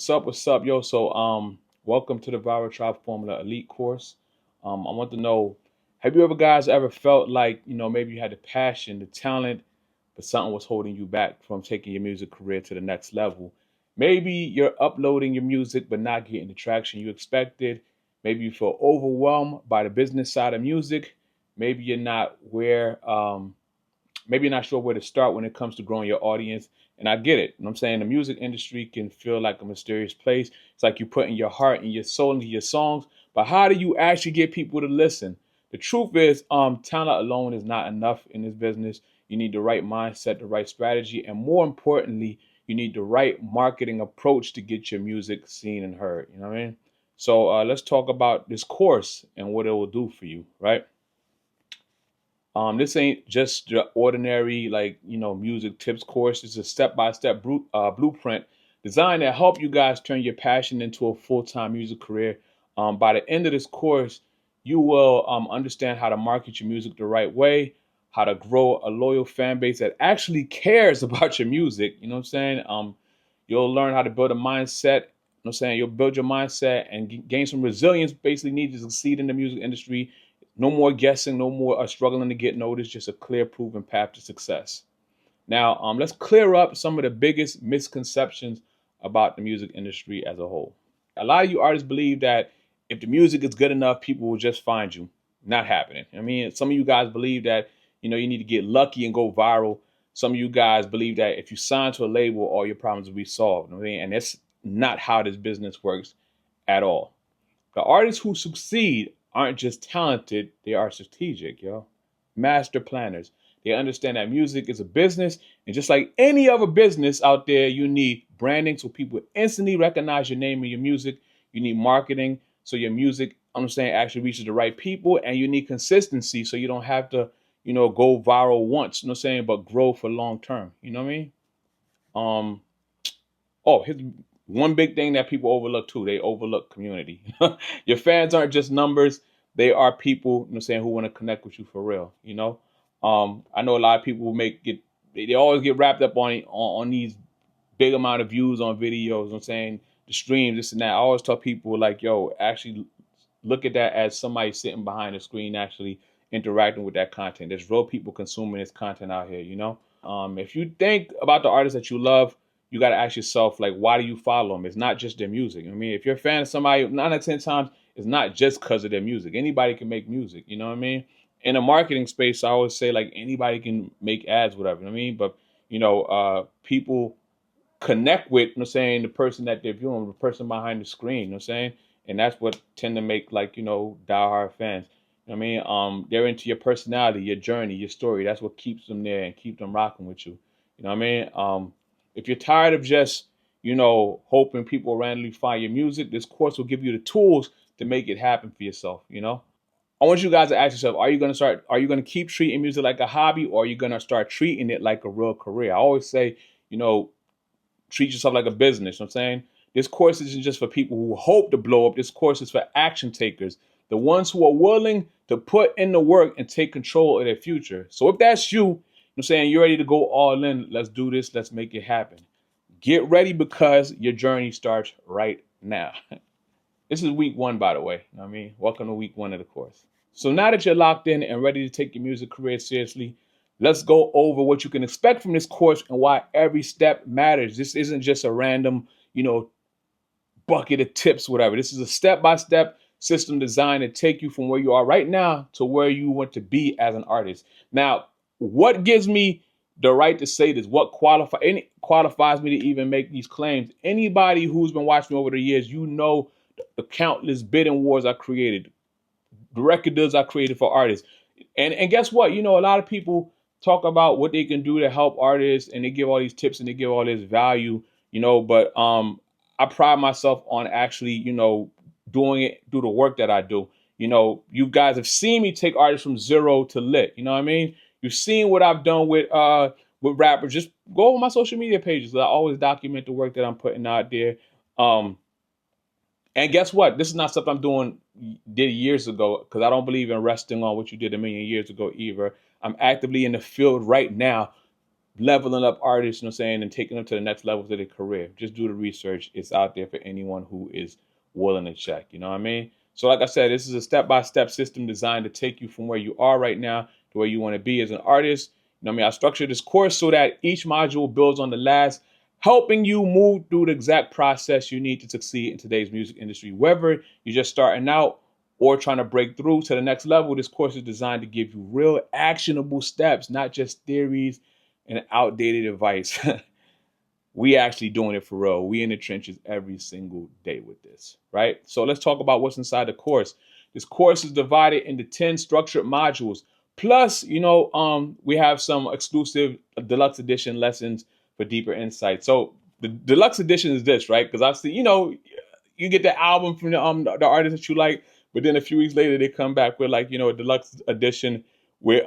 What's up, yo? Welcome to the Viral Tribe Formula Elite course. I want to know, have you guys ever felt like, maybe you had the passion, the talent, but something was holding you back from taking your music career to the next level? Maybe you're uploading your music, but not getting the traction you expected. Maybe you feel overwhelmed by the business side of music. Maybe you're not maybe you're not sure where to start when it comes to growing your audience. And I get it. You know what I'm saying? The music industry can feel like a mysterious place. It's like you putting your heart and your soul into your songs. But how do you actually get people to listen? The truth is, talent alone is not enough in this business. You need the right mindset, the right strategy, and more importantly, you need the right marketing approach to get your music seen and heard. You know what I mean? Let's talk about this course and what it will do for you, right? This ain't just the ordinary music tips course. It's a step-by-step blueprint designed to help you guys turn your passion into a full-time music career. By the end of this course, you will understand how to market your music the right way, how to grow a loyal fan base that actually cares about your music. You know what I'm saying? You'll learn how to build a mindset. You know what I'm saying? You'll build your mindset and gain some resilience, basically needed to succeed in the music industry. No more guessing, no more struggling to get noticed, just a clear, proven path to success. Now, let's clear up some of the biggest misconceptions about the music industry as a whole. A lot of you artists believe that if the music is good enough, people will just find you. Not happening. I mean, some of you guys believe that, you need to get lucky and go viral. Some of you guys believe that if you sign to a label, all your problems will be solved. I mean, and that's not how this business works at all. The artists who succeed aren't just talented, they are strategic, yo. Master planners. They understand that music is a business, and just like any other business out there, you need branding so people instantly recognize your name and your music. You need marketing so your music, actually reaches the right people, and you need consistency so you don't have to, go viral once, but grow for long term. You know what I mean? Um, here's one big thing that people overlook too. They overlook community. Your fans aren't just numbers. They are people, who want to connect with you for real. I know a lot of people they always get wrapped up on these big amount of views on videos. The streams, this and that. I always tell people like, yo, actually look at that as somebody sitting behind the screen, actually interacting with that content. There's real people consuming this content out here. If you think about the artists that you love, you got to ask yourself, like, why do you follow them? It's not just their music. I mean, if you're a fan of somebody, 9 out of 10 times, it's not just because of their music. Anybody can make music, you know what I mean? In a marketing space, I always say, like, anybody can make ads, whatever, you know what I mean? But, people connect with, the person that they're viewing, the person behind the screen, you know what I'm saying? And that's what tend to make, like, diehard fans. You know what I mean? They're into your personality, your journey, your story. That's what keeps them there and keep them rocking with you. You know what I mean? If you're tired of just, hoping people randomly find your music, this course will give you the tools to make it happen for yourself. I want you guys to ask yourself, are you going to keep treating music like a hobby, or are you going to start treating it like a real career? I always say, treat yourself like a business. You know what I'm saying? This course isn't just for people who hope to blow up. This course is for action takers, the ones who are willing to put in the work and take control of their future. So if that's you, you're ready to go all in. Let's do this. Let's make it happen. Get ready, because your journey starts right now. This is week 1, by the way. You know what I mean? Welcome to week 1 of the course. So now that you're locked in and ready to take your music career seriously, let's go over what you can expect from this course and why every step matters. This isn't just a random, bucket of tips, whatever. This is a step-by-step system designed to take you from where you are right now to where you want to be as an artist. Now, what gives me the right to say this? What qualifies me to even make these claims? Anybody who's been watching me over the years, the countless bidding wars I created, the record deals I created for artists. And guess what? A lot of people talk about what they can do to help artists, and they give all these tips and they give all this value, but I pride myself on actually, do the work that I do. You guys have seen me take artists from zero to lit. You know what I mean? You've seen what I've done with rappers. Just go over my social media pages. I always document the work that I'm putting out there. And guess what? This is not stuff did years ago, because I don't believe in resting on what you did a million years ago either. I'm actively in the field right now, leveling up artists, and taking them to the next levels of their career. Just do the research. It's out there for anyone who is willing to check. You know what I mean? So, like I said, this is a step-by-step system designed to take you from where you are right now to where you want to be as an artist. I structured this course so that each module builds on the last, helping you move through the exact process you need to succeed in today's music industry. Whether you're just starting out or trying to break through to the next level, this course is designed to give you real actionable steps, not just theories and outdated advice. We actually doing it for real. We in the trenches every single day with this, right? So let's talk about what's inside the course. This course is divided into 10 structured modules. Plus, we have some exclusive deluxe edition lessons for deeper insight. So the deluxe edition is this, right? Because obviously, you get the album from the artist that you like, but then a few weeks later they come back with like, a deluxe edition with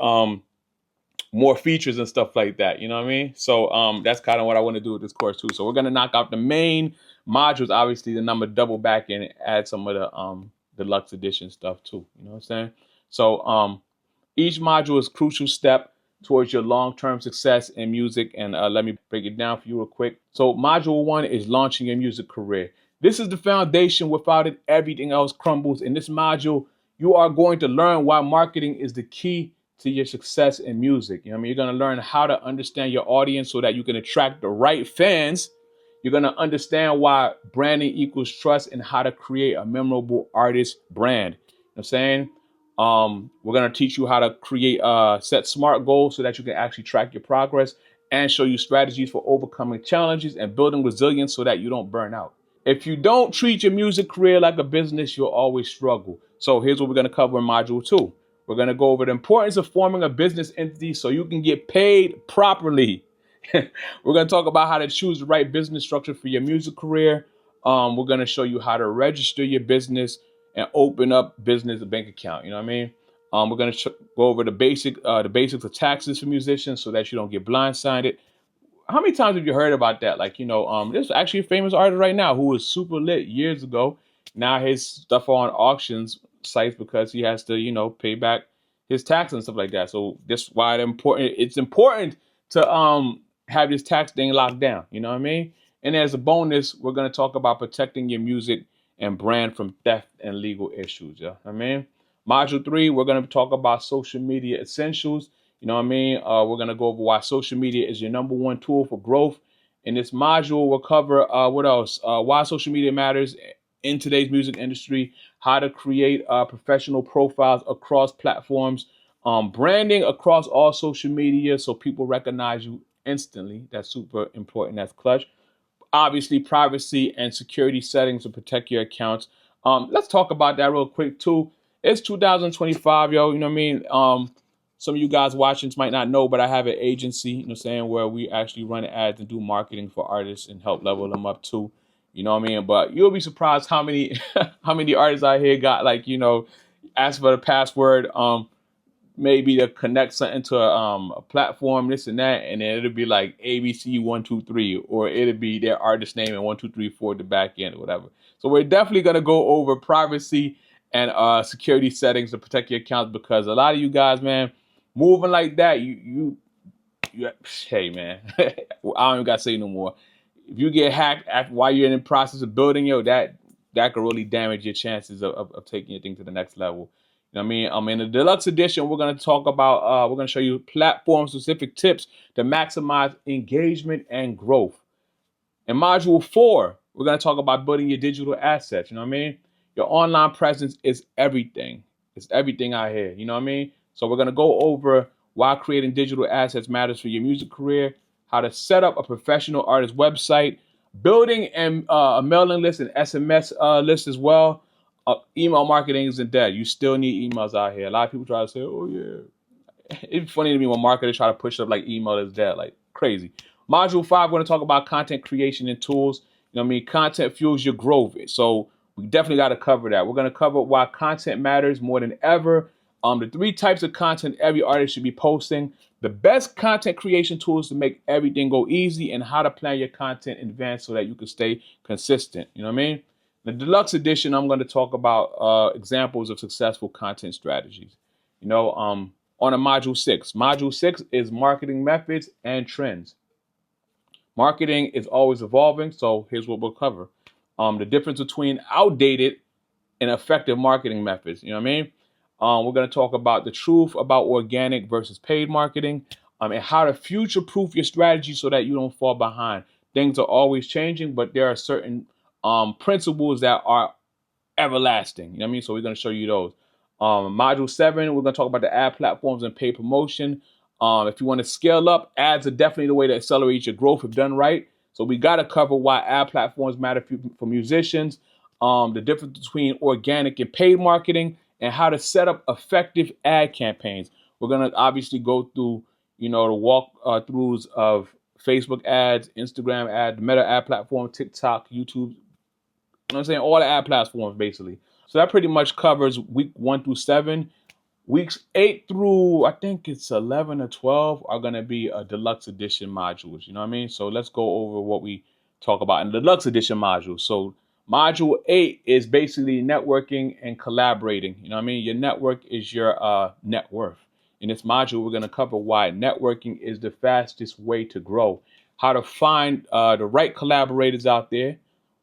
more features and stuff like that. You know what I mean? So that's kind of what I want to do with this course too. So we're gonna knock out the main modules, obviously, then I'm gonna double back and add some of the deluxe edition stuff too. You know what I'm saying? So each module is a crucial step towards your long-term success in music. And let me break it down for you real quick. So module 1 is launching your music career. This is the foundation. Without it, everything else crumbles. In this module, you are going to learn why marketing is the key to your success in music. You're going to learn how to understand your audience so that you can attract the right fans. You're going to understand why branding equals trust and how to create a memorable artist brand. You know what I'm saying? We're going to teach you how to create, set smart goals so that you can actually track your progress and show you strategies for overcoming challenges and building resilience so that you don't burn out. If you don't treat your music career like a business, you'll always struggle. So here's what we're going to cover in module 2. We're going to go over the importance of forming a business entity so you can get paid properly. We're going to talk about how to choose the right business structure for your music career. We're going to show you how to register your business and open up business bank account. You know what I mean? We're going to go over the basics of taxes for musicians so that you don't get blindsided. How many times have you heard about that? Like, there's actually a famous artist right now who was super lit years ago. Now his stuff on auctions sites because he has to, pay back his tax and stuff like that. So that's why it's important to have this tax thing locked down. You know what I mean? And as a bonus, we're going to talk about protecting your music and brand from theft and legal issues. Yeah, I mean, module 3, we're going to talk about social media essentials. You know what I mean? We're going to go over why social media is your number one tool for growth. In this module, we'll cover what else? Why social media matters in today's music industry, how to create professional profiles across platforms, branding across all social media so people recognize you instantly. That's super important. That's clutch. Obviously, privacy and security settings to protect your accounts. Let's talk about that real quick too. It's 2025, yo. You know what I mean? Some of you guys watching might not know, but I have an agency, you know what I'm saying, where we actually run ads and do marketing for artists and help level them up too. You know what I mean? But you'll be surprised how many how many artists out here got ask for the password, maybe to connect something to a platform, this and that, and then it'll be like ABC123, or it'll be their artist name and 123 at the back end or whatever. So we're definitely gonna go over privacy and security settings to protect your accounts because a lot of you guys, man, moving like that, you hey man, I don't even gotta say no more. If you get hacked while you're in the process of building, that could really damage your chances of taking your thing to the next level. You know what I mean? In the deluxe edition, we're going to talk about, we're going to show you platform-specific tips to maximize engagement and growth. In module 4, we're going to talk about building your digital assets. You know what I mean? Your online presence is everything. It's everything out here. You know what I mean? So we're going to go over why creating digital assets matters for your music career, how to set up a professional artist website, building a mailing list and SMS list as well. Email marketing isn't dead. You still need emails out here. A lot of people try to say, oh, yeah. It's funny to me when marketers try to push up like email is dead, like crazy. Module 5, we're going to talk about content creation and tools. You know what I mean? Content fuels your growth. So we definitely got to cover that. We're going to cover why content matters more than ever. The 3 types of content every artist should be posting. The best content creation tools to make everything go easy and how to plan your content in advance so that you can stay consistent. You know what I mean? The deluxe edition, I'm going to talk about examples of successful content strategies. on a module 6. Module 6 is marketing methods and trends. Marketing is always evolving, so here's what we'll cover. The difference between outdated and effective marketing methods. You know what I mean? We're going to talk about the truth about organic versus paid marketing, and how to future-proof your strategy so that you don't fall behind. Things are always changing, but there are certain principles that are everlasting. You know what I mean? So we're going to show you those. Module 7, we're going to talk about the ad platforms and paid promotion. If you want to scale up, ads are definitely the way to accelerate your growth if done right. So we got to cover why ad platforms matter for musicians, the difference between organic and paid marketing, and how to set up effective ad campaigns. We're going to obviously go through, the walk-throughs of Facebook ads, Instagram ads, Meta ad platform, TikTok, YouTube, what I'm saying? All the ad platforms, basically. So that pretty much covers week 1 through 7. Weeks 8 through, I think it's 11 or 12, are going to be a deluxe edition modules. You know what I mean? So let's go over what we talk about in the deluxe edition module. So module 8 is basically networking and collaborating. You know what I mean? Your network is your net worth. In this module, we're going to cover why networking is the fastest way to grow, how to find the right collaborators out there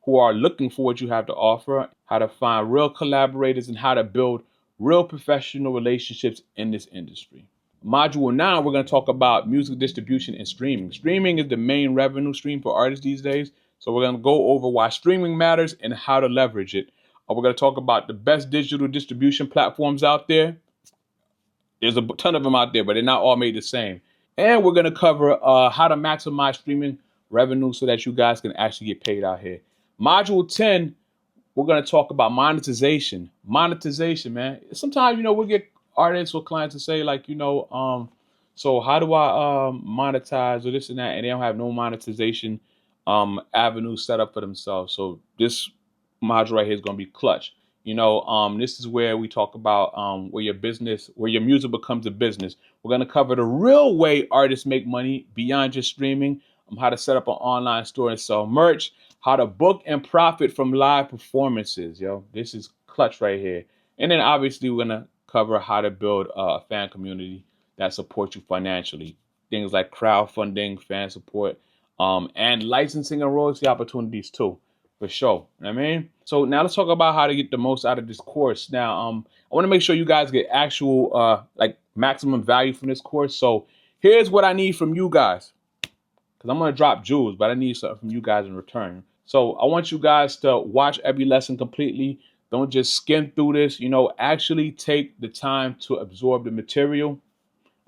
who are looking for what you have to offer, how to find real collaborators, and how to build real professional relationships in this industry. Module 9, we're going to talk about music distribution and streaming. Streaming is the main revenue stream for artists these days. So we're going to go over why streaming matters and how to leverage it. We're going to talk about the best digital distribution platforms out there. There's a ton of them out there, but they're not all made the same. And we're going to cover how to maximize streaming revenue so that you guys can actually get paid out here. Module 10, we're going to talk about monetization. Monetization, man. Sometimes, we'll get artists or clients to say, like, so how do I monetize or this and that? And they don't have no monetization avenue set up for themselves. So this module right here is going to be clutch. This is where we talk about where your music becomes a business. We're going to cover the real way artists make money beyond just streaming, how to set up an online store and sell merch, how to book and profit from live performances. This is clutch right here. And then obviously we're going to cover how to build a fan community that supports you financially. Things like crowdfunding, fan support, and licensing and royalty opportunities too. For sure. You know what I mean? So now let's talk about how to get the most out of this course. Now, I want to make sure you guys get actual, maximum value from this course. So here's what I need from you guys, because I'm going to drop jewels, but I need something from you guys in return. So I want you guys to watch every lesson completely. Don't just skim through this, actually take the time to absorb the material.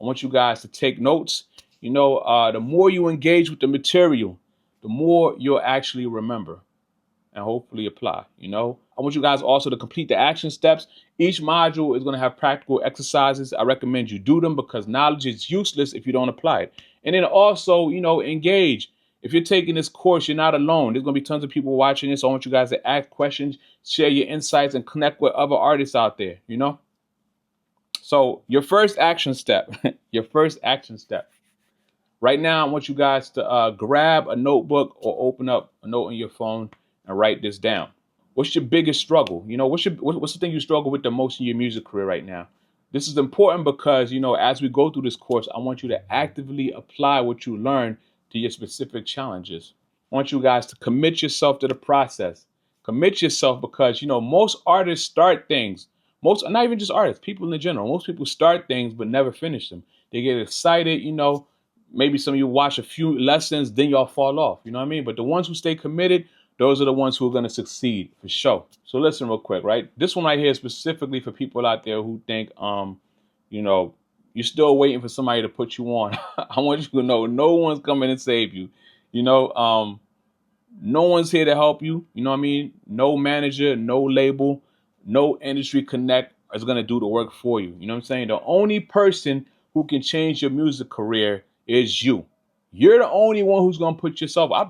I want you guys to take notes. The more you engage with the material, the more you'll actually remember and hopefully apply. I want you guys also to complete the action steps. Each module is going to have practical exercises. I recommend you do them because knowledge is useless if you don't apply it. And then also, engage. If you're taking this course, you're not alone. There's going to be tons of people watching this. So I want you guys to ask questions, share your insights, and connect with other artists out there, So your first action step, Right now, I want you guys to grab a notebook or open up a note on your phone and write this down. What's your biggest struggle? What's the thing you struggle with the most in your music career right now? This is important because, as we go through this course, I want you to actively apply what you learn to your specific challenges. I want you guys to commit yourself to the process. Commit yourself because, most artists start things. Not even just artists, people in general. Most people start things but never finish them. They get excited, maybe some of you watch a few lessons, then y'all fall off. You know what I mean? But the ones who stay committed, those are the ones who are going to succeed for sure. So listen real quick, right? This one right here is specifically for people out there who think, you're still waiting for somebody to put you on. I want you to know no one's coming to save you. No one's here to help you. You know what I mean? No manager, no label, no industry connect is going to do the work for you. You know what I'm saying? The only person who can change your music career is you. You're the only one who's going to put yourself. I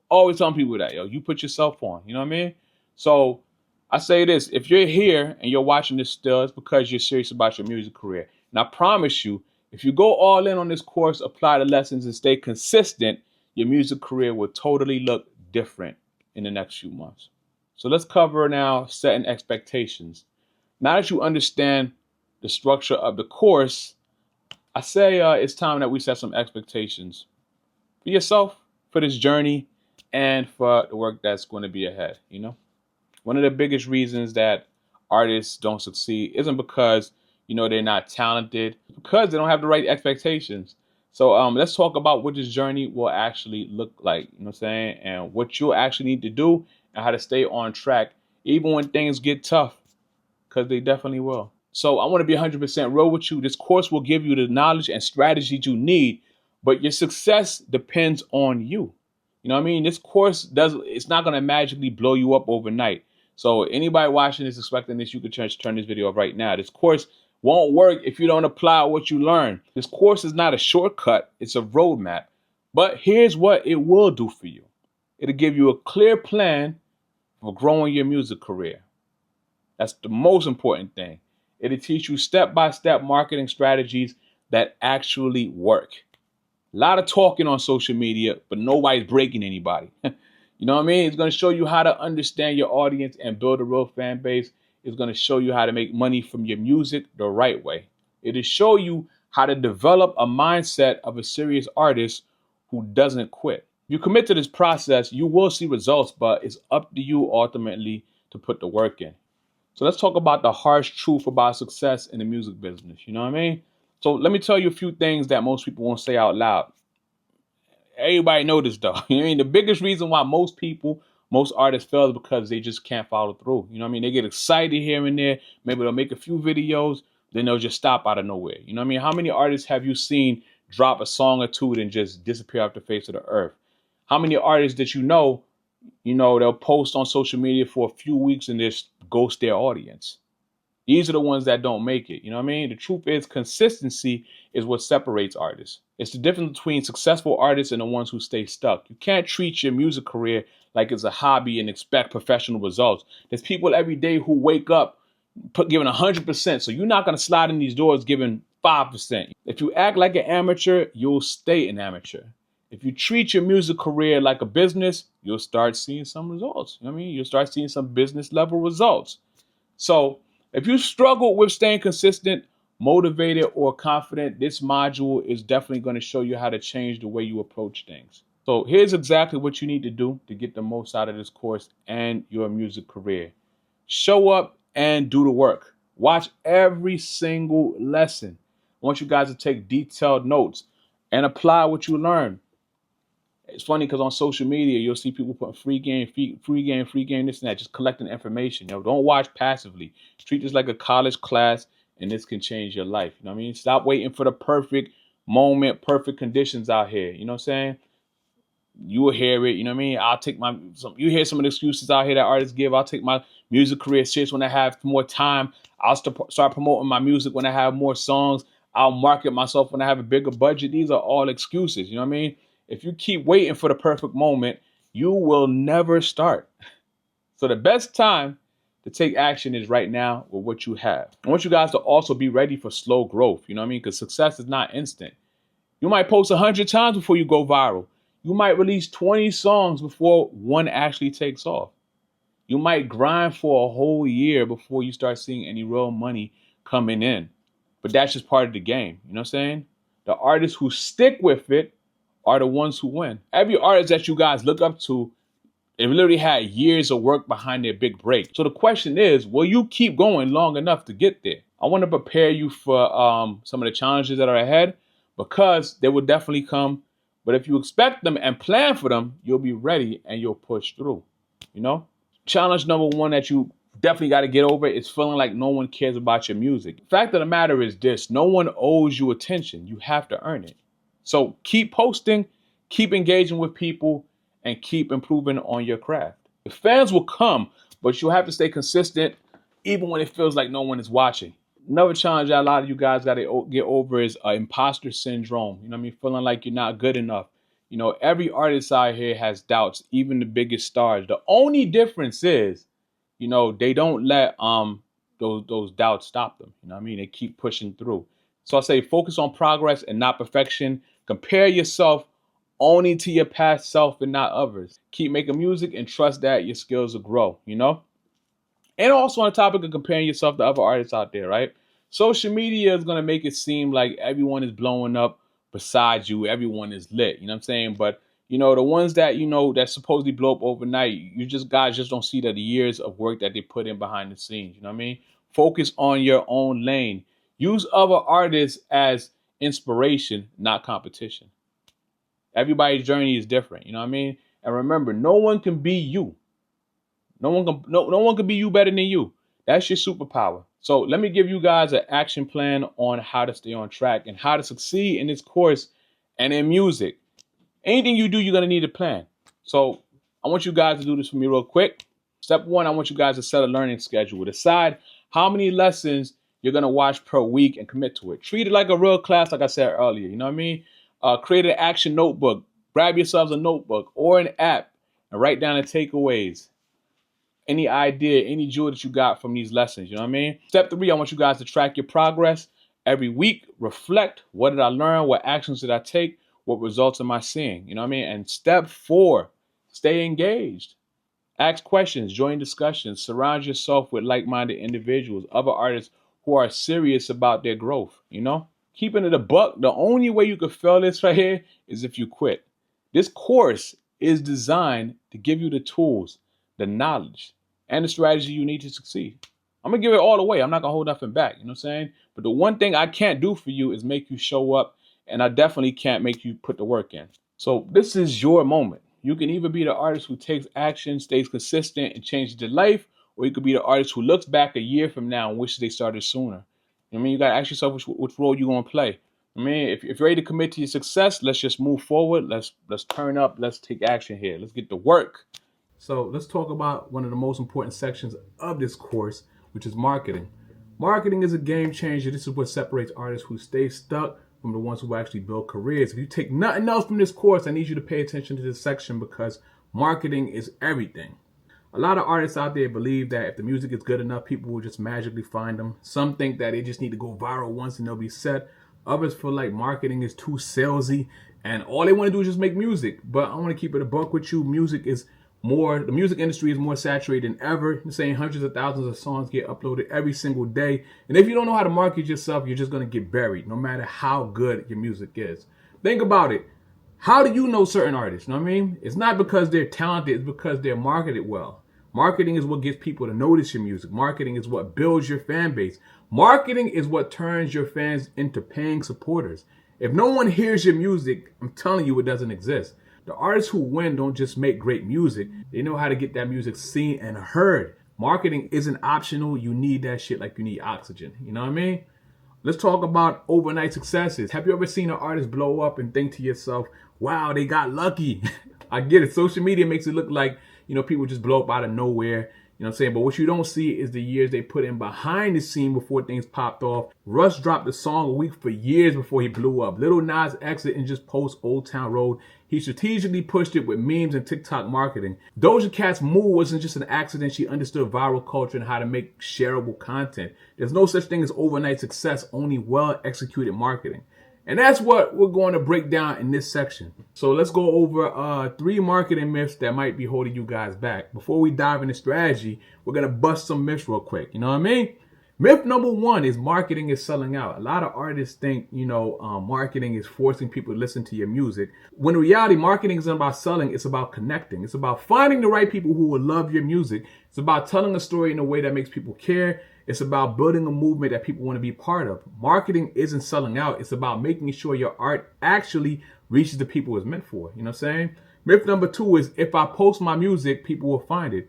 always tell people that, you put yourself on. You know what I mean? So I say this, if you're here and you're watching this still, it's because you're serious about your music career. And I promise you, if you go all in on this course, apply the lessons and stay consistent, your music career will totally look different in the next few months. So let's cover now setting expectations. Now that you understand the structure of the course, I say it's time that we set some expectations for yourself, for this journey, and for the work that's going to be ahead. One of the biggest reasons that artists don't succeed isn't because they're not talented, it's because they don't have the right expectations. So let's talk about what this journey will actually look like, what I'm saying, and what you'll actually need to do and how to stay on track even when things get tough, because they definitely will. So I want to be 100% real with you. This course will give you the knowledge and strategies you need, but your success depends on you. You know what I mean? This course it's not going to magically blow you up overnight. So anybody watching this expecting this, you could turn this video off right now. This course won't work if you don't apply what you learn. This course is not a shortcut, it's a roadmap. But here's what it will do for you. It'll give you a clear plan for growing your music career. That's the most important thing. It'll teach you step-by-step marketing strategies that actually work. A lot of talking on social media, but nobody's breaking anybody. You know what I mean? It's going to show you how to understand your audience and build a real fan base. It's going to show you how to make money from your music the right way. It'll show you how to develop a mindset of a serious artist who doesn't quit. If you commit to this process, you will see results, but it's up to you ultimately to put the work in. So let's talk about the harsh truth about success in the music business. You know what I mean? So let me tell you a few things that most people won't say out loud. Everybody know this though. You know what I mean? The biggest reason why most artists fail is because they just can't follow through. You know what I mean? They get excited here and there. Maybe they'll make a few videos, then they'll just stop out of nowhere. You know what I mean? How many artists have you seen drop a song or two and just disappear off the face of the earth? How many artists that they'll post on social media for a few weeks and just ghost their audience? These are the ones that don't make it. You know what I mean? The truth is, consistency is what separates artists. It's the difference between successful artists and the ones who stay stuck. You can't treat your music career like it's a hobby and expect professional results. There's people every day who wake up giving 100%. So you're not going to slide in these doors giving 5%. If you act like an amateur, you'll stay an amateur. If you treat your music career like a business, you'll start seeing some results. You know what I mean? You'll start seeing some business level results. So if you struggle with staying consistent, motivated, or confident, this module is definitely going to show you how to change the way you approach things. So here's exactly what you need to do to get the most out of this course and your music career. Show up and do the work. Watch every single lesson. I want you guys to take detailed notes and apply what you learn. It's funny because on social media, you'll see people putting free game, this and that, just collecting information. Don't watch passively. Treat this like a college class, and this can change your life. You know what I mean? Stop waiting for the perfect moment, perfect conditions out here. You know what I'm saying? You will hear it. You know what I mean? You hear some of the excuses out here that artists give. I'll take my music career serious when I have more time. I'll start promoting my music when I have more songs. I'll market myself when I have a bigger budget. These are all excuses. You know what I mean? If you keep waiting for the perfect moment, you will never start. So the best time to take action is right now with what you have. I want you guys to also be ready for slow growth. You know what I mean? Because success is not instant. You might post 100 times before you go viral. You might release 20 songs before one actually takes off. You might grind for a whole year before you start seeing any real money coming in. But that's just part of the game. You know what I'm saying? The artists who stick with it are the ones who win. Every artist that you guys look up to, they've literally had years of work behind their big break. So the question is, will you keep going long enough to get there? I want to prepare you for some of the challenges that are ahead, because they will definitely come. But if you expect them and plan for them, you'll be ready and you'll push through. Challenge number one that you definitely got to get over is feeling like no one cares about your music. The fact of the matter is this: no one owes you attention. You have to earn it. So keep posting, keep engaging with people, and keep improving on your craft. The fans will come, but you'll have to stay consistent even when it feels like no one is watching. Another challenge that a lot of you guys got to get over is imposter syndrome. You know what I mean? Feeling like you're not good enough. Every artist out here has doubts, even the biggest stars. The only difference is, they don't let those doubts stop them. You know what I mean? They keep pushing through. So I say focus on progress and not perfection. Compare yourself only to your past self and not others. Keep making music and trust that your skills will grow, And also on the topic of comparing yourself to other artists out there, right? Social media is gonna make it seem like everyone is blowing up besides you, everyone is lit. You know what I'm saying? But the ones that that supposedly blow up overnight, you just guys just don't see the years of work that they put in behind the scenes. You know what I mean? Focus on your own lane. Use other artists as inspiration, not competition. Everybody's journey is different. You know what I mean? And remember, no one can be you. No one can be you better than you. That's your superpower. So let me give you guys an action plan on how to stay on track and how to succeed in this course and in music. Anything you do, you're gonna need a plan. So I want you guys to do this for me real quick. Step one, I want you guys to set a learning schedule. Decide how many lessons you're gonna watch per week and commit to it. Treat it like a real class, like I said earlier. You know what I mean? Create an action notebook. Grab yourselves a notebook or an app and write down the takeaways, any idea, any jewel that you got from these lessons. You know what I mean? Step three, I want you guys to track your progress every week. Reflect, what did I learn? What actions did I take? What results am I seeing? You know what I mean? And step four, stay engaged. Ask questions, join discussions, surround yourself with like-minded individuals, other artists who are serious about their growth. Keeping it a buck, the only way you could fail this right here is if you quit. This course is designed to give you the tools, the knowledge, and the strategy you need to succeed. I'm gonna give it all away. I'm not gonna hold nothing back. You know what I'm saying? But the one thing I can't do for you is make you show up, and I definitely can't make you put the work in. So this is your moment. You can either be the artist who takes action, stays consistent, and changes their life, or you could be the artist who looks back a year from now and wishes they started sooner. You gotta ask yourself which role you're gonna play. If you're ready to commit to your success, let's just move forward. Let's turn up. Let's take action here. Let's get to work. So let's talk about one of the most important sections of this course, which is marketing. Marketing is a game changer. This is what separates artists who stay stuck from the ones who actually build careers. If you take nothing else from this course, I need you to pay attention to this section because marketing is everything. A lot of artists out there believe that if the music is good enough, people will just magically find them. Some think that they just need to go viral once and they'll be set. Others feel like marketing is too salesy and all they want to do is just make music. But I want to keep it a buck with you. The music industry is more saturated than ever. I'm saying hundreds of thousands of songs get uploaded every single day. And if you don't know how to market yourself, you're just going to get buried, no matter how good your music is. Think about it. How do you know certain artists? You know what I mean? It's not because they're talented, it's because they're marketed well. Marketing is what gets people to notice your music. Marketing is what builds your fan base. Marketing is what turns your fans into paying supporters. If no one hears your music, I'm telling you it doesn't exist. The artists who win don't just make great music, they know how to get that music seen and heard. Marketing isn't optional. You need that shit like you need oxygen. You know what I mean? Let's talk about overnight successes. Have you ever seen an artist blow up and think to yourself, wow, they got lucky? I get it. Social media makes it look like, people just blow up out of nowhere. You know what I'm saying? But what you don't see is the years they put in behind the scene before things popped off. Russ dropped the song a week for years before he blew up. Lil Nas X didn't just post Old Town Road. He strategically pushed it with memes and TikTok marketing. Doja Cat's move wasn't just an accident. She understood viral culture and how to make shareable content. There's no such thing as overnight success, only well-executed marketing. And that's what we're going to break down in this section. So let's go over 3 marketing myths that might be holding you guys back. Before we dive into strategy, we're going to bust some myths real quick. You know what I mean? Myth number 1 is marketing is selling out. A lot of artists think, marketing is forcing people to listen to your music. When in reality, marketing isn't about selling, it's about connecting. It's about finding the right people who will love your music. It's about telling a story in a way that makes people care. It's about building a movement that people want to be part of. Marketing isn't selling out. It's about making sure your art actually reaches the people it's meant for. You know what I'm saying? Myth number 2 is if I post my music, people will find it.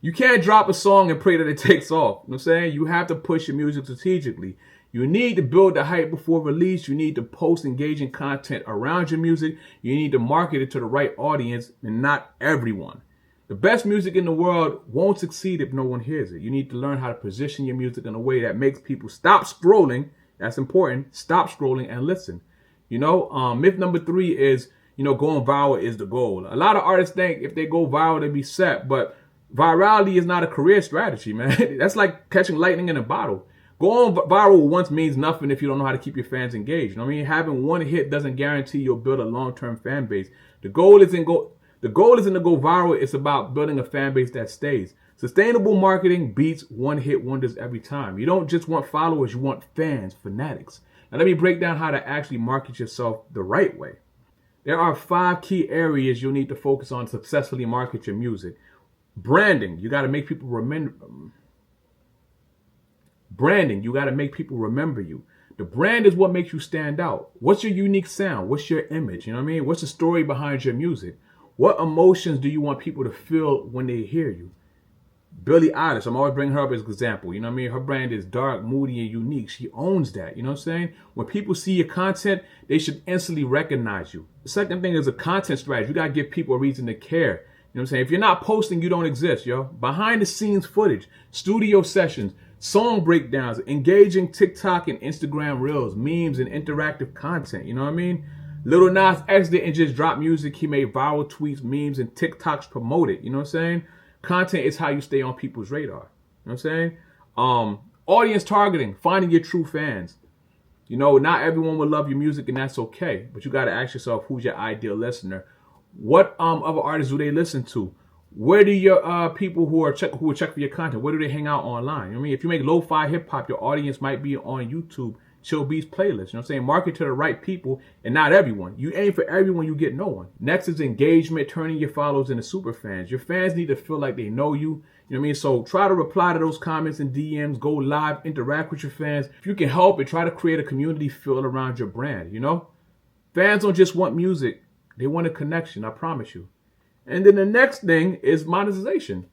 You can't drop a song and pray that it takes off. You know what I'm saying? You have to push your music strategically. You need to build the hype before release. You need to post engaging content around your music. You need to market it to the right audience and not everyone. The best music in the world won't succeed if no one hears it. You need to learn how to position your music in a way that makes people stop scrolling. That's important. Stop scrolling and listen. Myth number 3 is, going viral is the goal. A lot of artists think if they go viral, they'll be set. But virality is not a career strategy, man. That's like catching lightning in a bottle. Going viral once means nothing if you don't know how to keep your fans engaged. You know what I mean? Having one hit doesn't guarantee you'll build a long-term fan base. The goal isn't to go viral. It's about building a fan base that stays. Sustainable marketing beats one-hit wonders every time. You don't just want followers, you want fans, fanatics. Now let me break down how to actually market yourself the right way. There are 5 key areas you'll need to focus on to successfully market your music. Branding, you got to make people remember. Branding, you got to make people remember you. The brand is what makes you stand out. What's your unique sound? What's your image? You know what I mean? What's the story behind your music? What emotions do you want people to feel when they hear you? Billie Eilish, I'm always bringing her up as an example. You know what I mean? Her brand is dark, moody, and unique. She owns that. You know what I'm saying? When people see your content, they should instantly recognize you. The second thing is a content strategy. You got to give people a reason to care. You know what I'm saying? If you're not posting, you don't exist, yo. Behind the scenes footage, studio sessions, song breakdowns, engaging TikTok and Instagram reels, memes, and interactive content. You know what I mean? Lil Nas X didn't just drop music. He made viral tweets, memes, and TikToks promote it. You know what I'm saying? Content is how you stay on people's radar. You know what I'm saying? Audience targeting, finding your true fans. You know, not everyone will love your music, and that's okay. But you got to ask yourself, who's your ideal listener? What other artists do they listen to? Where do your people who will check for your content, where do they hang out online? I mean, if you make lo-fi hip-hop, your audience might be on YouTube, Chill Beats playlist. You know what I'm saying? Market to the right people and not everyone. You aim for everyone, you get no one. Next is engagement, turning your followers into super fans. Your fans need to feel like they know you. You know what I mean? So try to reply to those comments and DMs, go live, interact with your fans. If you can help it, try to create a community feel around your brand, you know? Fans don't just want music. They want a connection, I promise you. And then the next thing is monetization.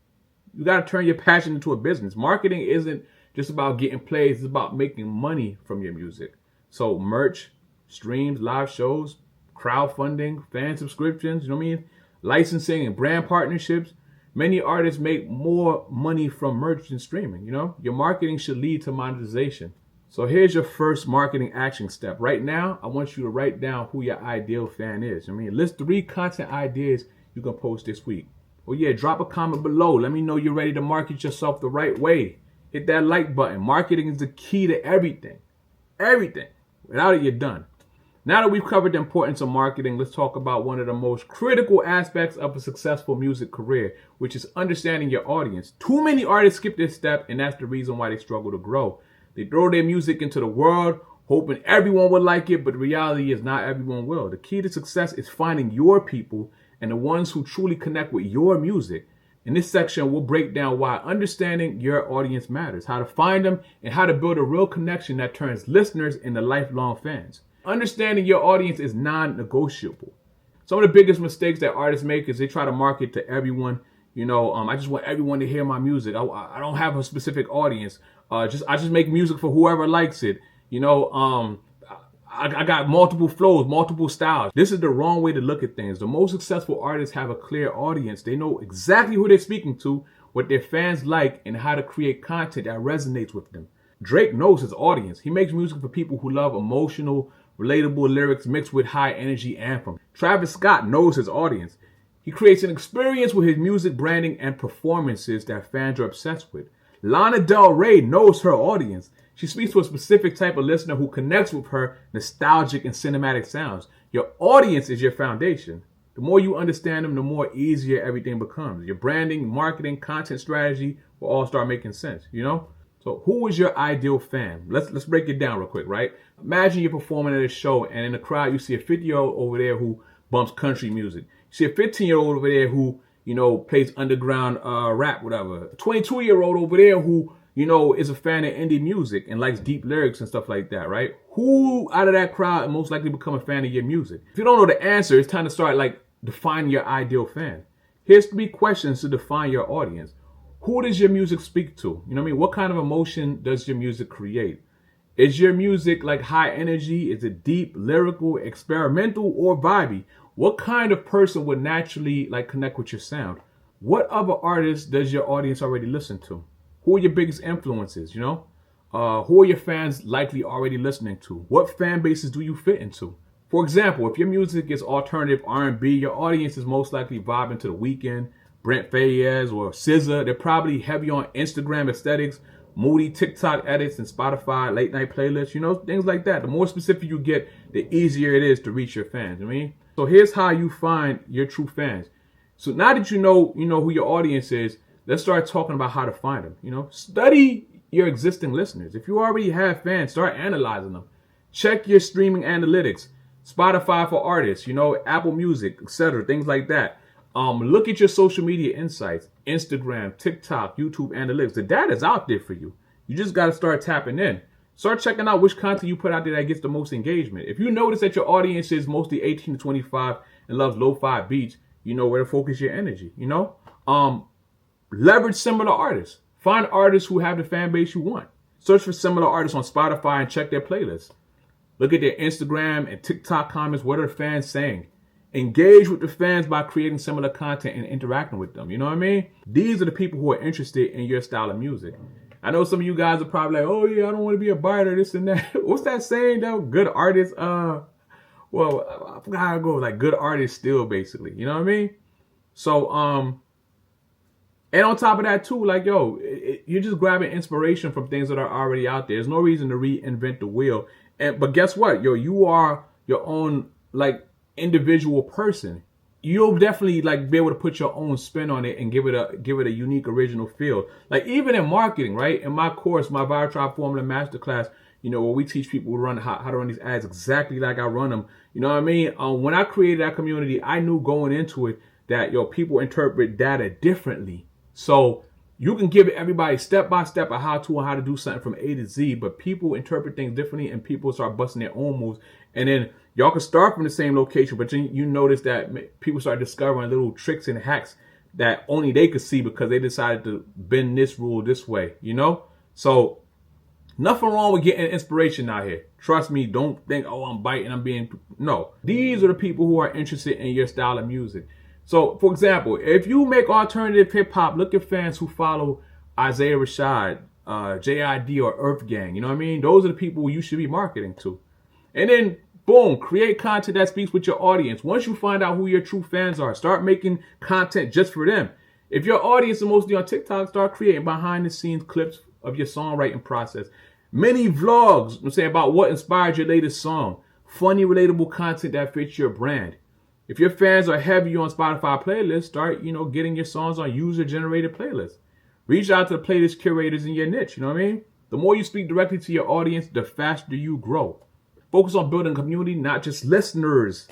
You got to turn your passion into a business. Marketing isn't just about getting plays. It's about making money from your music. So merch, streams, live shows, crowdfunding, fan subscriptions, you know what I mean? Licensing and brand partnerships. Many artists make more money from merch than streaming, you know? Your marketing should lead to monetization. So here's your first marketing action step. Right now, I want you to write down who your ideal fan is. I mean, list 3 content ideas you can post this week. Oh yeah, drop a comment below. Let me know you're ready to market yourself the right way. Hit that like button. Marketing is the key to everything. Everything. Without it, you're done. Now that we've covered the importance of marketing, let's talk about one of the most critical aspects of a successful music career, which is understanding your audience. Too many artists skip this step, and that's the reason why they struggle to grow. They throw their music into the world, hoping everyone will like it, but the reality is not everyone will. The key to success is finding your people and the ones who truly connect with your music. In this section, we'll break down why understanding your audience matters, how to find them, and how to build a real connection that turns listeners into lifelong fans. Understanding your audience is non-negotiable. Some of the biggest mistakes that artists make is they try to market to everyone. You know, I just want everyone to hear my music. I don't have a specific audience. I just make music for whoever likes it. You know, I got multiple flows, multiple styles. This is the wrong way to look at things. The most successful artists have a clear audience. They know exactly who they're speaking to, what their fans like, and how to create content that resonates with them. Drake knows his audience. He makes music for people who love emotional, relatable lyrics mixed with high energy anthems. Travis Scott knows his audience. He creates an experience with his music branding and performances that fans are obsessed with. Lana Del Rey knows her audience. She speaks to a specific type of listener who connects with her nostalgic and cinematic sounds. Your audience is your foundation. The more you understand them, the more easier everything becomes. Your branding, marketing, content strategy will all start making sense, you know? So who is your ideal fan? Let's break it down real quick, right? Imagine you're performing at a show and in the crowd you see a 50-year-old over there who bumps country music. You see a 15-year-old over there who, you know, plays underground rap, whatever. A 22-year-old over there who, you know, is a fan of indie music and likes deep lyrics and stuff like that, right? Who out of that crowd most likely become a fan of your music? If you don't know the answer, it's time to start defining your ideal fan. Here's 3 questions to define your audience. Who does your music speak to? You know what I mean? What kind of emotion does your music create? Is your music like high energy? Is it deep, lyrical, experimental, or vibey? What kind of person would naturally connect with your sound? What other artists does your audience already listen to? Who are your biggest influences, you know? Who are your fans likely already listening to? What fan bases do you fit into? For example, if your music is alternative R&B, your audience is most likely vibing to The Weeknd, Brent Faiyaz, or SZA. They're probably heavy on Instagram aesthetics, moody TikTok edits, and Spotify late night playlists, you know, things like that. The more specific you get, the easier it is to reach your fans, you know what I mean? So here's how you find your true fans. So now that you know who your audience is, Let's start talking about how to find them. You know, study your existing listeners. If you already have fans, start analyzing them. Check your streaming analytics. Spotify for artists, you know, Apple Music, etc., things like that. Look at your social media insights, Instagram, TikTok, YouTube analytics. The data's out there for you. You just got to start tapping in. Start checking out which content you put out there that gets the most engagement. If you notice that your audience is mostly 18 to 25 and loves lo-fi beats, you know where to focus your energy, you know? Leverage similar artists. Find artists who have the fan base you want. Search for similar artists on Spotify and check their playlists. Look at their Instagram and TikTok comments. What are the fans saying? Engage with the fans by creating similar content and interacting with them. You know what I mean? These are the people who are interested in your style of music. I know some of you guys are probably like, oh yeah, I don't want to be a biter, this and that. What's that saying though? Good artists, well, I forgot how it goes. Like good artists still, basically. You know what I mean? So, and on top of that too, like, yo, you're just grabbing inspiration from things that are already out there. There's no reason to reinvent the wheel. But guess what? Yo, you are your own, like, individual person. You'll definitely, like, be able to put your own spin on it and give it a unique, original feel. Like, even in marketing, right? In my course, my Viral Formula Masterclass, you know, where we teach people to run how to run these ads exactly like I run them. You know what I mean? When I created that community, I knew going into it that, yo, people interpret data differently. So you can give everybody step by step a how-to on how to do something from A to Z, but people interpret things differently and people start busting their own moves. And then y'all can start from the same location, but you notice that people start discovering little tricks and hacks that only they could see because they decided to bend this rule this way, you know? So nothing wrong with getting inspiration out here. Trust me, don't think, oh, I'm biting, I'm being... No. These are the people who are interested in your style of music. So, for example, if you make alternative hip-hop, look at fans who follow Isaiah Rashad, JID, or Earth Gang. You know what I mean? Those are the people you should be marketing to. And then, boom, create content that speaks with your audience. Once you find out who your true fans are, start making content just for them. If your audience is mostly on TikTok, start creating behind-the-scenes clips of your songwriting process. Many vlogs, I'm saying, about what inspired your latest song. Funny, relatable content that fits your brand. If your fans are heavy on Spotify playlists, start, you know, getting your songs on user-generated playlists. Reach out to the playlist curators in your niche, you know what I mean? The more you speak directly to your audience, the faster you grow. Focus on building a community, not just listeners.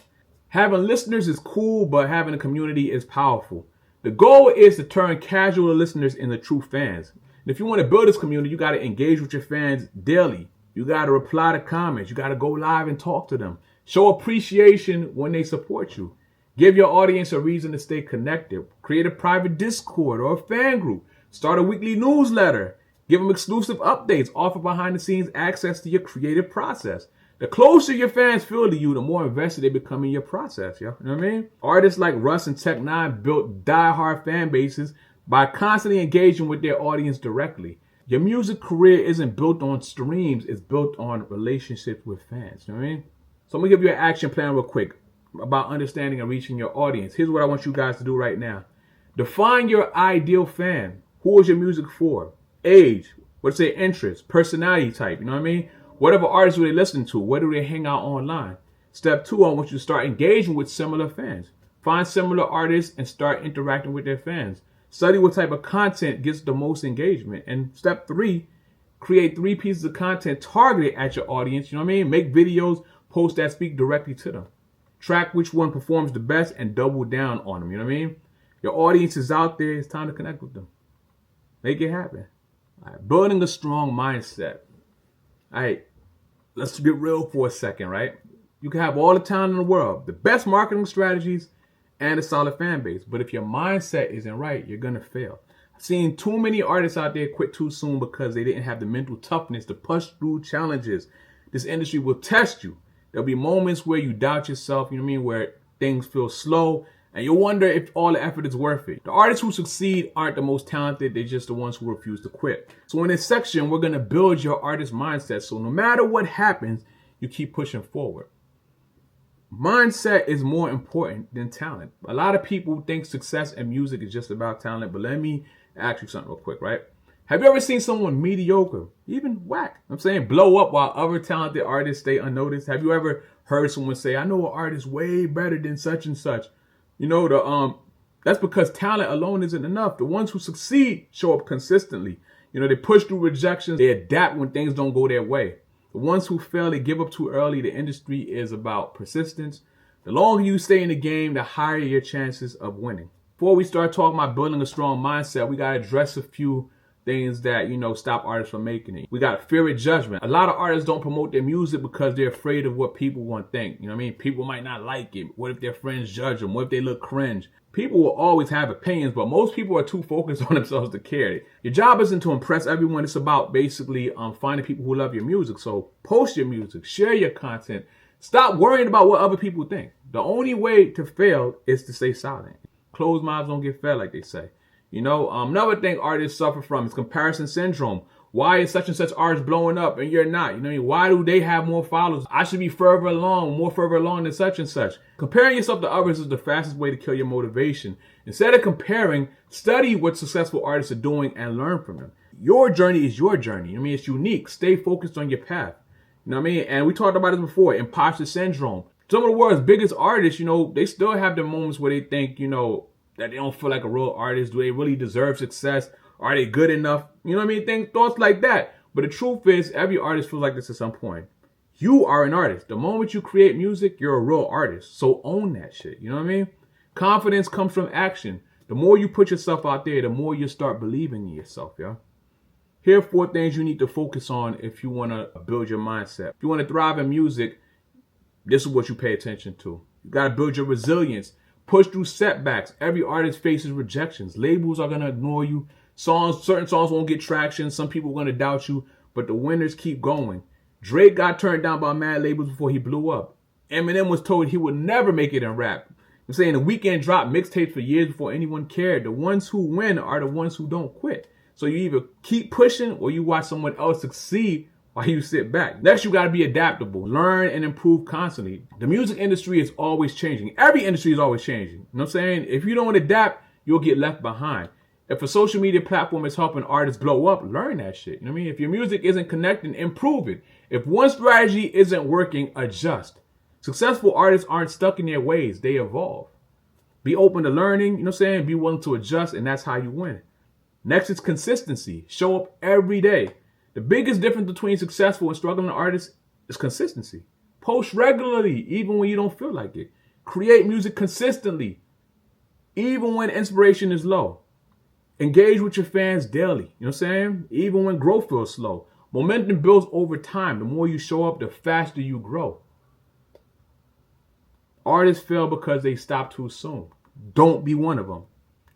Having listeners is cool, but having a community is powerful. The goal is to turn casual listeners into true fans. And if you want to build this community, you got to engage with your fans daily. You got to reply to comments. You got to go live and talk to them. Show appreciation when they support you. Give your audience a reason to stay connected. Create a private Discord or a fan group. Start a weekly newsletter. Give them exclusive updates. Offer behind the scenes access to your creative process. The closer your fans feel to you, the more invested they become in your process. You know what I mean? Artists like Russ and Tech9 built die-hard fan bases by constantly engaging with their audience directly. Your music career isn't built on streams. It's built on relationships with fans. You know what I mean? So I'm going to give you an action plan real quick about understanding and reaching your audience. Here's what I want you guys to do right now. Define your ideal fan. Who is your music for? Age. What's their interest? Personality type. You know what I mean? Whatever artists do they listen to? Where do they hang out online? Step 2, I want you to start engaging with similar fans. Find similar artists and start interacting with their fans. Study what type of content gets the most engagement. And step 3, create 3 pieces of content targeted at your audience. You know what I mean? Make videos, posts that speak directly to them. Track which one performs the best and double down on them. You know what I mean? Your audience is out there. It's time to connect with them. Make it happen. All right. Building a strong mindset. All right. Let's get real for a second, right? You can have all the talent in the world, the best marketing strategies, and a solid fan base. But if your mindset isn't right, you're going to fail. I've seen too many artists out there quit too soon because they didn't have the mental toughness to push through challenges. This industry will test you. There'll be moments where you doubt yourself, you know what I mean, where things feel slow, and you'll wonder if all the effort is worth it. The artists who succeed aren't the most talented, they're just the ones who refuse to quit. So in this section, we're going to build your artist mindset, so no matter what happens, you keep pushing forward. Mindset is more important than talent. A lot of people think success in music is just about talent, but let me ask you something real quick, right? Have you ever seen someone mediocre, even whack, blow up while other talented artists stay unnoticed? Have you ever heard someone say, I know an artist way better than such and such? You know, That's because talent alone isn't enough. The ones who succeed show up consistently. They push through rejections. They adapt when things don't go their way. The ones who fail, they give up too early. The industry is about persistence. The longer you stay in the game, the higher your chances of winning. Before we start talking about building a strong mindset, we got to address a few things that, stop artists from making it. We got fear of judgment. A lot of artists don't promote their music because they're afraid of what people want to think. People might not like it. What if their friends judge them? What if they look cringe? People will always have opinions, but most people are too focused on themselves to care. Your job isn't to impress everyone. It's about basically finding people who love your music. So post your music, share your content. Stop worrying about what other people think. The only way to fail is to stay silent. Closed mouths don't get fed, like they say. Another thing artists suffer from is comparison syndrome. Why is such and such artist blowing up and you're not? Why do they have more followers? I should be more further along than such and such. Comparing yourself to others is the fastest way to kill your motivation. Instead of comparing, study what successful artists are doing and learn from them. Your journey is your journey. It's unique. Stay focused on your path. And we talked about this before, imposter syndrome. Some of the world's biggest artists, they still have their moments where they think, that they don't feel like a real artist. Do they really deserve success? Are they good enough? Thoughts like that. But the truth is, every artist feels like this at some point. You are an artist. The moment you create music, you're a real artist. So own that shit. Confidence comes from action. The more you put yourself out there, the more you start believing in yourself, yeah? Here are 4 things you need to focus on if you want to build your mindset. If you want to thrive in music, this is what you pay attention to. You got to build your resilience. Push through setbacks. Every artist faces rejections. Labels are going to ignore you. Certain songs won't get traction. Some people are going to doubt you, but the winners keep going. Drake got turned down by mad labels before he blew up. Eminem was told he would never make it in rap. I'm saying The Weeknd dropped mixtapes for years before anyone cared. The ones who win are the ones who don't quit. So you either keep pushing or you watch someone else succeed while you sit back. Next, you got to be adaptable. Learn and improve constantly. The music industry is always changing. Every industry is always changing. You know what I'm saying? If you don't adapt, you'll get left behind. If a social media platform is helping artists blow up, learn that shit. You know what I mean? If your music isn't connecting, improve it. If one strategy isn't working, adjust. Successful artists aren't stuck in their ways. They evolve. Be open to learning, you know what I'm saying? Be willing to adjust, and that's how you win. Next is consistency. Show up every day. The biggest difference between successful and struggling artists is consistency. Post regularly, even when you don't feel like it. Create music consistently, even when inspiration is low. Engage with your fans daily, you know what I'm saying? Even when growth feels slow. Momentum builds over time. The more you show up, the faster you grow. Artists fail because they stop too soon. Don't be one of them.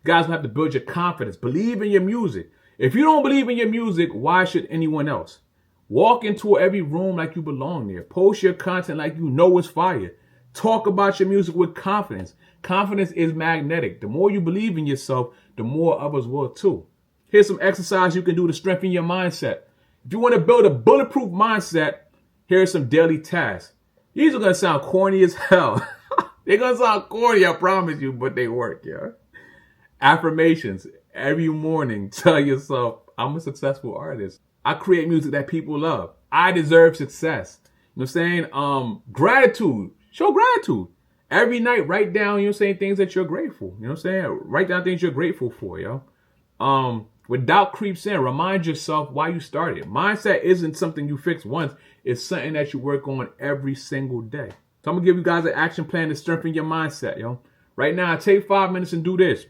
You guys have to build your confidence. Believe in your music. If you don't believe in your music, why should anyone else? Walk into every room like you belong there. Post your content like you know it's fire. Talk about your music with confidence. Confidence is magnetic. The more you believe in yourself, the more others will too. Here's some exercise you can do to strengthen your mindset. If you want to build a bulletproof mindset, here are some daily tasks. These are going to sound corny as hell. They're going to sound corny, I promise you, but they work, yeah. Affirmations. Every morning, tell yourself, I'm a successful artist. I create music that people love. I deserve success. You know what I'm saying? Gratitude. Show gratitude. Every night, write down, things that you're grateful. You know what I'm saying? Write down things you're grateful for, yo. When doubt creeps in, remind yourself why you started. Mindset isn't something you fix once. It's something that you work on every single day. So I'm going to give you guys an action plan to strengthen your mindset, yo. Right now, take 5 minutes and do this.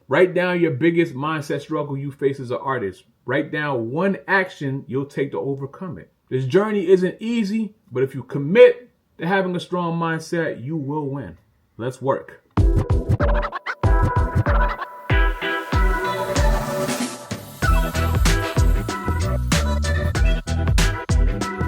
Write down your biggest mindset struggle you face as an artist. Write down one action you'll take to overcome it. This journey isn't easy, but if you commit to having a strong mindset, you will win. Let's work.